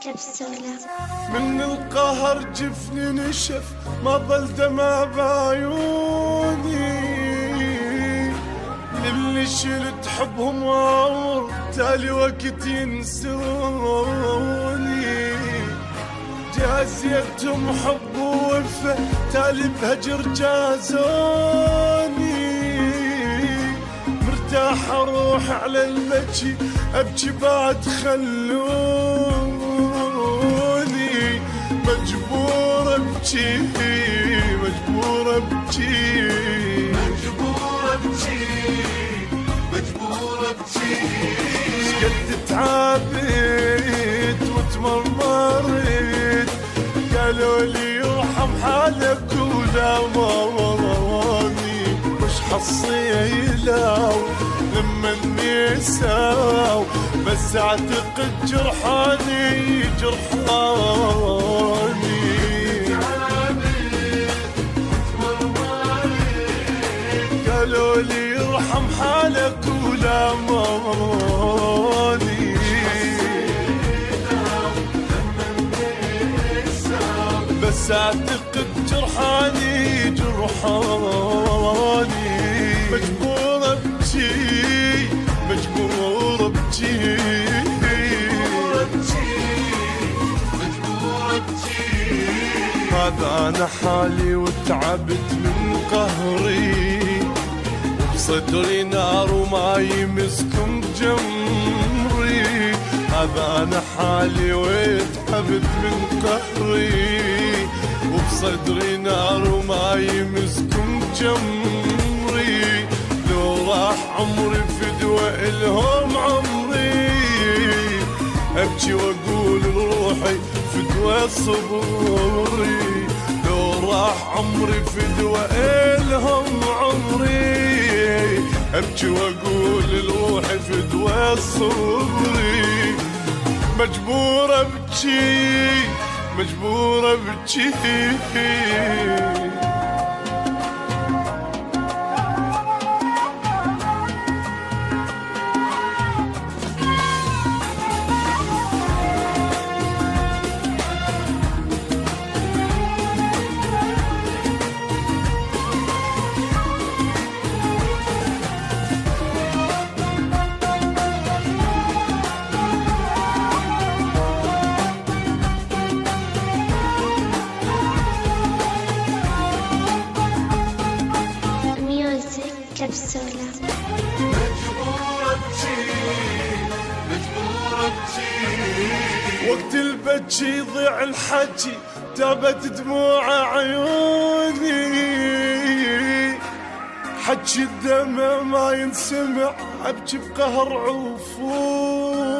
كبسولة. من القهر جفني نشف ما ظل دمع بعيوني، للي شلت حبهم عمر تالي وقت ينسوني، جازيتهم حب ووفا تالي بهجر جازوني، مرتاح اروح على البكي ابكي بعد خلوني، مجبور ابكي مجبور ابكي مجبور ابكي مجبور ابكي، شقد تعبت وتمرمرت قالوا لي يرحم حالك ولا مراني، مش حصيلة لما النساو بس اعتقد جرحاني جرحاني، قالوا لي يرحم حالك ولا مراني، بس اعتقد جرحاني جرحاني، مجبور ابكي مجبور ابكي مجبور ابكي، هذا انا حالي وتعبت من قهري، وبصدري نار وما يمسكم جمري، هذا انا حالي وتعبت من قهري، وبصدري نار وما يمسكم جمري، لو راح عمري فدوى الهم عمري، ابكي واقول لروحي فدوى صبري، لو راح عمري فدوى الهم عمري، ابكي واقول لروحي فدوى صبري، مجبور ابكي مجبور ابكي. كبسولة. مجبور ابكي مجبور ابكي، وقت البكي يضيع الحكي تابت دموع عيوني، حكي الدمع ما ينسمع ابكي بقهر عفوني،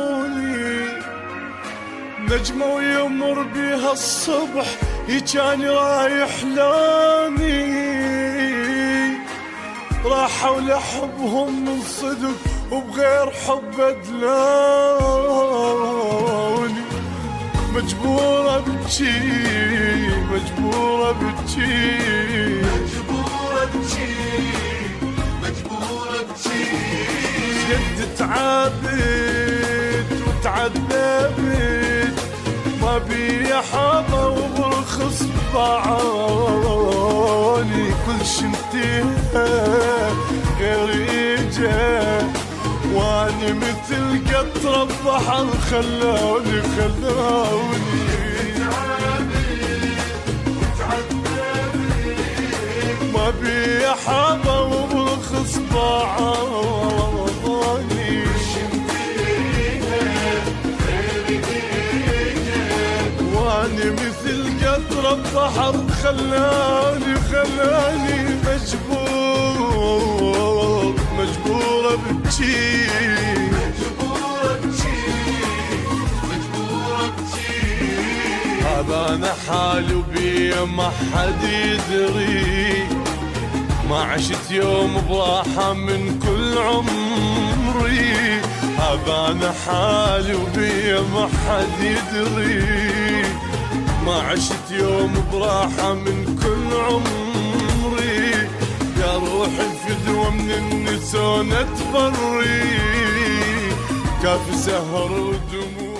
نجمة ويمر بيها الصبح يجاني رايح لامي، راحوا لحبهم من صدق وبغير حب ادلوني، مجبور ابكي مجبور ابكي مجبور ابكي مجبور ابكي، قد تعبت وتعذبت ما بي حظى وبرخص بعاني، كل شي انتهى غيري جا، واني مثل قطرة بحر خلوني ما بي حظى وبرخص بعاني، واني مثل قطرة بحر خلاني مجبور مجبور ابكي مجبور ابكي مجبور ابكي، هذا انا حالي وبيا ما حد يدري، ما عشت يوم براحة من كل عمري، هذا انا حالي وبيا ما حد يدري، ما عشت يوم براحة من كل عمري، يا روحي فدوى من النسونة تبري، كافي سهر ودموع